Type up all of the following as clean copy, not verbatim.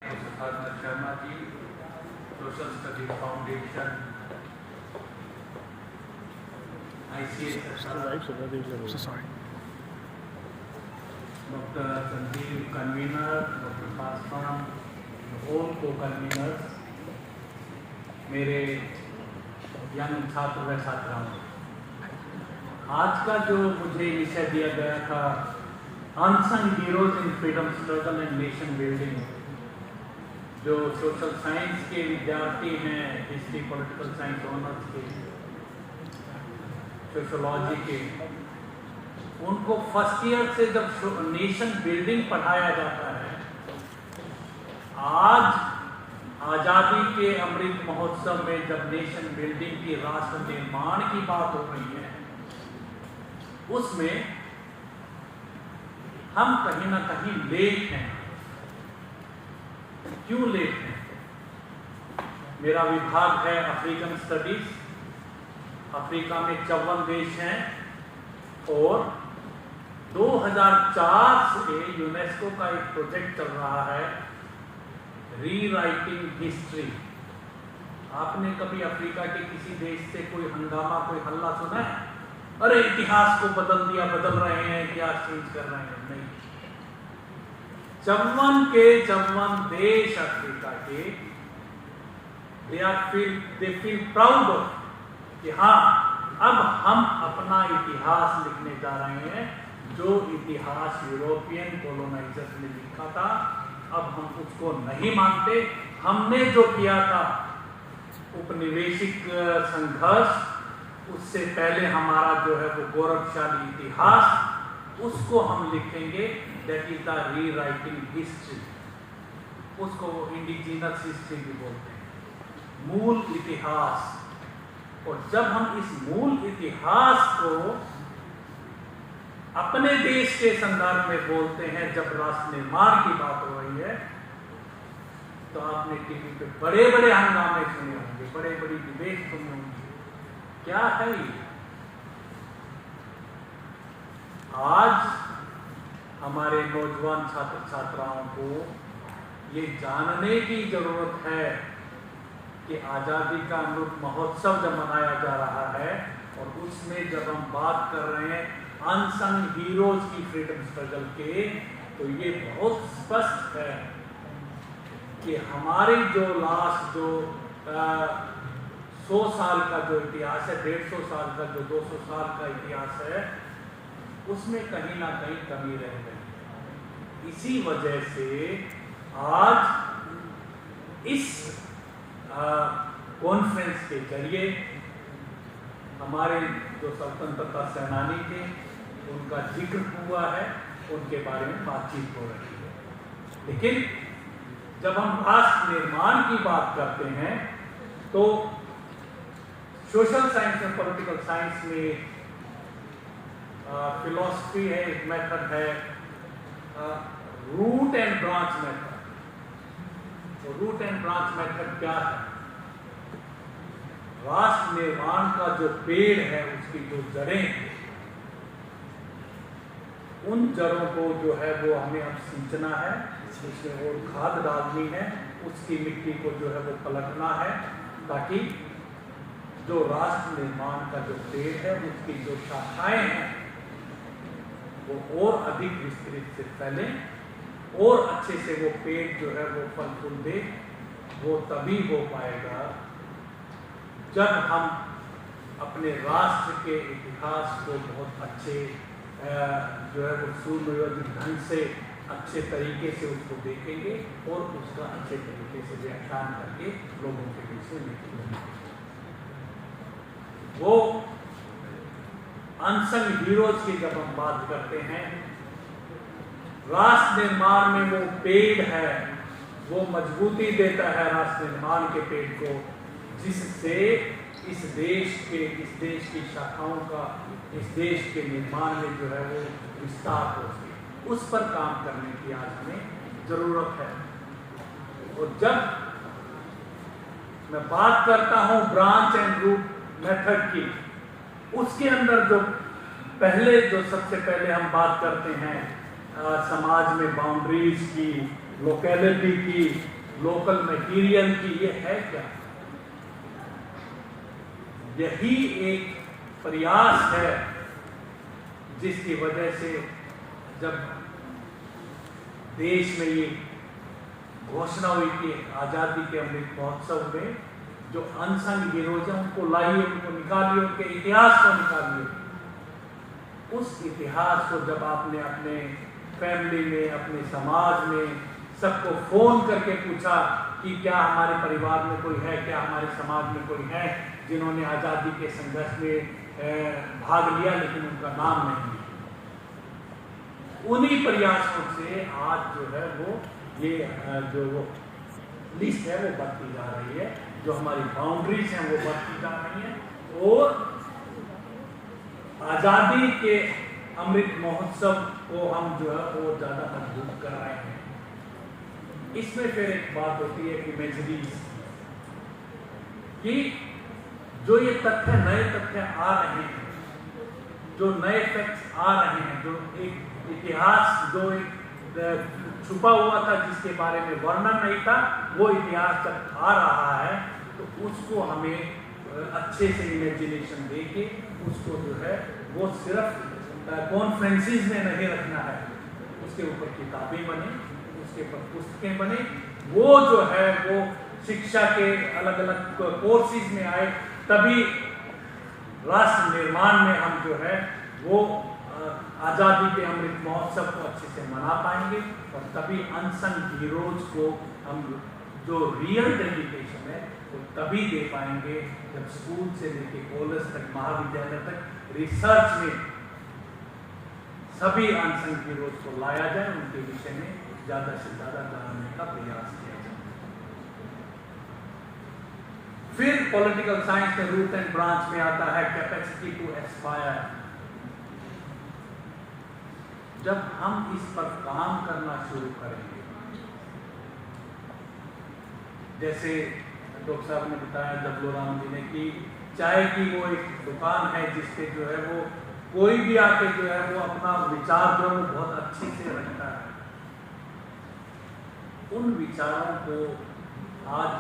साधना Sharma ji, social study foundation, ICS, doctor Sanjeev convener, doctor Paswan, whole को conveners, मेरे young छात्र व छात्राओं, आज का जो मुझे विषय दिया गया था unsung heroes in freedom struggle and nation building, जो सोशल साइंस के विद्यार्थी हैं, हिस्ट्री पॉलिटिकल साइंस ऑनर्स के, सोशोलॉजी के, उनको फर्स्ट ईयर से जब नेशन बिल्डिंग पढ़ाया जाता है, आज आज़ादी के अमृत महोत्सव में जब नेशन बिल्डिंग की, राष्ट्र निर्माण की बात हो रही है, उसमें हम कहीं ना कहीं लेट हैं। क्यों लेट हैं? मेरा विभाग है अफ्रीकन स्टडीज। अफ्रीका में 54 देश हैं और 2004 से यूनेस्को का एक प्रोजेक्ट चल रहा है, रीराइटिंग हिस्ट्री। आपने कभी अफ्रीका के किसी देश से कोई हंगामा, कोई हल्ला सुना है? अरे इतिहास को बदल दिया, बदल रहे हैं, इतिहास चेंज कर रहे हैं। नहीं, 54 देश अफ्रीका के, दे फील प्राउड कि हाँ, अब हम अपना इतिहास लिखने जा रहे हैं। जो इतिहास यूरोपियन कॉलोनाइजर्स ने लिखा था, अब हम उसको नहीं मानते। हमने जो किया था उपनिवेशिक संघर्ष, उससे पहले हमारा जो है वो गौरवशाली इतिहास, उसको हम लिखेंगे। That is the rewriting history. उसको वो इंडिजिनस हिस्ट्री भी बोलते हैं, मूल इतिहास। और जब हम इस मूल इतिहास को अपने देश के संदर्भ में बोलते हैं, जब राष्ट्र निर्माण की बात हो रही है, तो आपने टीवी पे बड़े बड़े हंगामे सुने होंगे, बड़े बड़ी डिबेट सुने होंगे। क्या है ये? आज हमारे नौजवान छात्र छात्राओं को ये जानने की जरूरत है कि आज़ादी का अमृत महोत्सव जब मनाया जा रहा है, और उसमें जब हम बात कर रहे हैं अनसंग हीरोज की फ्रीडम स्ट्रगल के, तो ये बहुत स्पष्ट है कि हमारी जो लास्ट 100 साल का जो इतिहास है, 150 साल का, जो 200 साल का इतिहास है, उसमें कहीं ना कहीं कमी रह गई। इसी वजह से आज इस कॉन्फ्रेंस के जरिए हमारे जो स्वतंत्रता सेनानी थे, उनका जिक्र हुआ है, उनके बारे में बातचीत हो रही है। लेकिन जब हम राष्ट्र निर्माण की बात करते हैं, तो सोशल साइंस में, पॉलिटिकल साइंस में फिलॉसफी है, एक मेथड है रूट एंड ब्रांच मेथड। तो रूट एंड ब्रांच मेथड क्या है? राष्ट्र निर्माण का जो पेड़ है, उसकी जो जड़ें हैं, उन जड़ों को जो है वो हमें अब सींचना है, उसमें और खाद डालनी है, उसकी मिट्टी को जो है वो पलटना है, ताकि जो राष्ट्र निर्माण का जो पेड़ है, उसकी जो शाखाएं हैं, वो और अधिक विस्तृत से फैले, और अच्छे से वो पेड़ जो है वो फल फूल दे। वो तभी हो पाएगा जब हम अपने राष्ट्र के इतिहास को बहुत अच्छे जो है वो सुनियोजित ढंग से, अच्छे तरीके से उसको देखेंगे, और उसका अच्छे तरीके से व्याख्यान करके लोगों के बीच में लिखेंगे। वो अनसंग हीरोज की जब हम बात करते हैं, राष्ट्र निर्माण में वो पेड़ है, वो मजबूती देता है राष्ट्र निर्माण के पेड़ को, जिससे इस देश की शाखाओं का, इस देश के निर्माण में जो है वो विस्तार हो सके। उस पर काम करने की आज हमें जरूरत है। और जब मैं बात करता हूं ब्रांच एंड रूट मेथड की, उसके अंदर जो सबसे पहले हम बात करते हैं समाज में बाउंड्रीज की, लोकेलिटी की, लोकल मटेरियल की, ये है क्या? यही एक प्रयास है जिसकी वजह से जब देश में ये घोषणा हुई कि आजादी के अमृत महोत्सव में जो अनसंग हीरोज हैं उनको लाइए, उनको निकालिए, उनके इतिहास को निकालिए। उस इतिहास को जब आपने अपने फैमिली में, अपने समाज में सबको फोन करके पूछा कि क्या हमारे परिवार में कोई है, क्या हमारे समाज में कोई है जिन्होंने आज़ादी के संघर्ष में भाग लिया लेकिन उनका नाम नहीं लिया, उन्हीं प्रयासों से आज जो है वो ये जो वो लिस्ट है वो बढ़ती जा रही है, जो हमारी बाउंड्रीज हैं वो बढ़ती जा रही हैं और आज़ादी के अमृत महोत्सव को हम जो है वो ज़्यादा मजबूत कर रहे हैं। इसमें फिर एक बात होती है इमेजरीज कि जो ये तथ्य, नए तथ्य आ रहे हैं, जो नए फैक्ट्स आ रहे हैं, जो एक इतिहास जो एक छुपा हुआ था जिसके बारे में वर्णन नहीं था, वो इतिहास जब आ रहा है तो उसको हमें अच्छे से इमेजिनेशन देके उसको जो है वो सिर्फ कॉन्फ्रेंसेस में नहीं रखना है, उसके ऊपर किताबें बने, उसके ऊपर पुस्तकें बने, वो जो है वो शिक्षा के अलग अलग कोर्सेज में आए, तभी राष्ट्र निर्माण में हम जो है वो आज़ादी के अमृत महोत्सव को अच्छे से मना पाएंगे और तभी अनसंग हीरोज को हम जो रियल डेडिकेशन है वो तभी दे पाएंगे जब स्कूल से लेके कॉलेज तक, महाविद्यालय तक, रिसर्च में सभी अनसंग हीरोज को लाया जाए, उनके विषय में ज़्यादा से ज़्यादा जानने का प्रयास किया जाए। फिर पॉलिटिकल साइंस में रूट एंड ब्रांच में आता है कैपेसिटी टू एस्पायर। जब हम इस पर काम करना शुरू करेंगे, जैसे डॉक्टर साहब ने बताया, जबलू राम जी ने, कि चाय की वो एक दुकान है जिसपे जो है वो कोई भी आके जो है वो अपना विचार जो है बहुत अच्छे से रखता है, उन विचारों को आज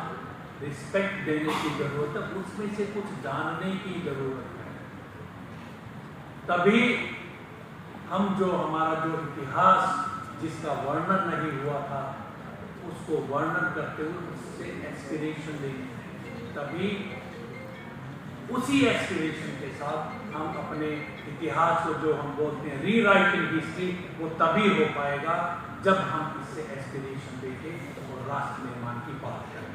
रिस्पेक्ट देने की जरूरत है, उसमें से कुछ जानने की जरूरत है। तभी हम जो हमारा जो इतिहास जिसका वर्णन नहीं हुआ था उसको वर्णन करते हुए उससे एस्पिरेशन देंगे, तभी उसी एस्पिरेशन के साथ हम अपने इतिहास को जो हम बोलते हैं रीराइटिंग हिस्ट्री, वो तभी हो पाएगा जब हम इससे एस्पिरेशन देखें और राष्ट्र निर्माण की बात करें।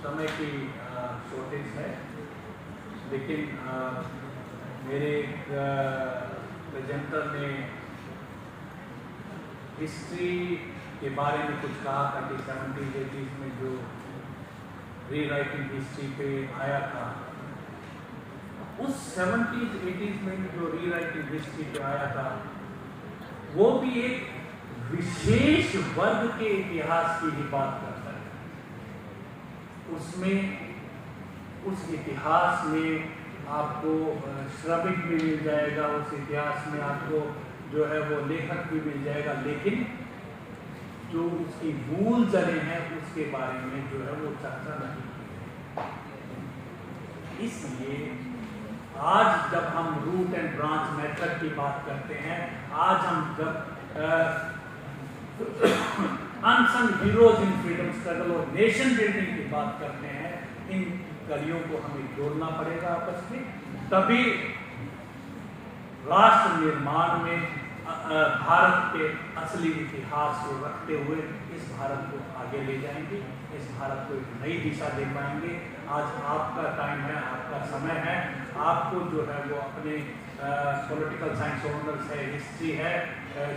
समय की शॉर्टेज है, लेकिन मेरे प्रेजेंटर ने हिस्ट्री के बारे में कुछ कहा था कि 70s-80s में जो रीराइटिंग हिस्ट्री पे आया था, उस 70s-80s में जो रीराइटिंग हिस्ट्री पे आया था वो भी एक विशेष वर्ग के इतिहास की ही बात करता है। उसमें उस इतिहास में आपको श्रमिक भी मिल जाएगा, उस इतिहास में आपको जो है वो लेखक भी मिल जाएगा, लेकिन जो उसकी मूल जड़ें हैं उसके बारे में जो है वो चर्चा नहीं की। इसलिए आज जब हम रूट एंड ब्रांच मेथड की बात करते हैं, आज हम जब unsung heroes in freedom struggle और नेशन बिल्डिंग की बात करते हैं, इन कड़ियों को हमें जोड़ना पड़ेगा आपस में, तभी राष्ट्र निर्माण में भारत के असली इतिहास को रखते हुए इस भारत को आगे ले जाएंगे, इस भारत को एक नई दिशा दे पाएंगे। आज आपका टाइम है, आपका समय है, आपको जो है वो अपने पॉलिटिकल साइंस ऑनर्स है, हिस्ट्री है,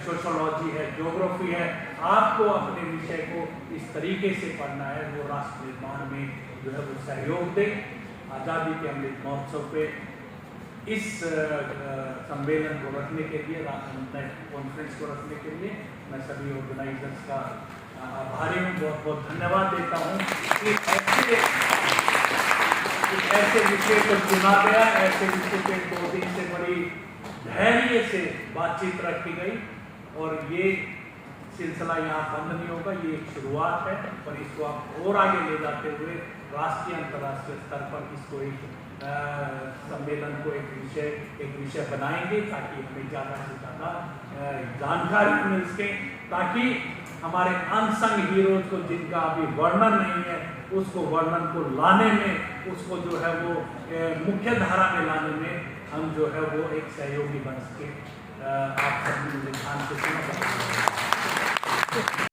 सोशोलॉजी है, ज्योग्राफी है, आपको अपने विषय को इस तरीके से पढ़ना है वो राष्ट्र निर्माण में जो है वो सहयोग दे। आज़ादी के अमृत महोत्सव पे इस सम्मेलन को रखने के लिए, कॉन्फ्रेंस को रखने के लिए मैं सभी ऑर्गेनाइजर्स का आभारी हूँ, बहुत बहुत धन्यवाद देता हूँ कि ऐसे विषय को चुना गया, ऐसे विषय पे 2 दिन से बड़ी धैर्य से बातचीत रखी गई और ये सिलसिला यहाँ बंद नहीं होगा, ये एक शुरुआत है और इसको आप और आगे ले जाते हुए राष्ट्रीय अंतर्राष्ट्रीय स्तर पर इसको एक सम्मेलन को एक विषय बनाएंगे ताकि हमें ज़्यादा से ज़्यादा जानकारी मिल सके, ताकि हमारे अनसंग हीरोज को जिनका अभी वर्णन नहीं है उसको वर्णन को लाने में, उसको जो है वो मुख्य धारा में लाने में हम जो है वो एक सहयोगी बन सके। आप सभी मुझे ध्यान से सुना।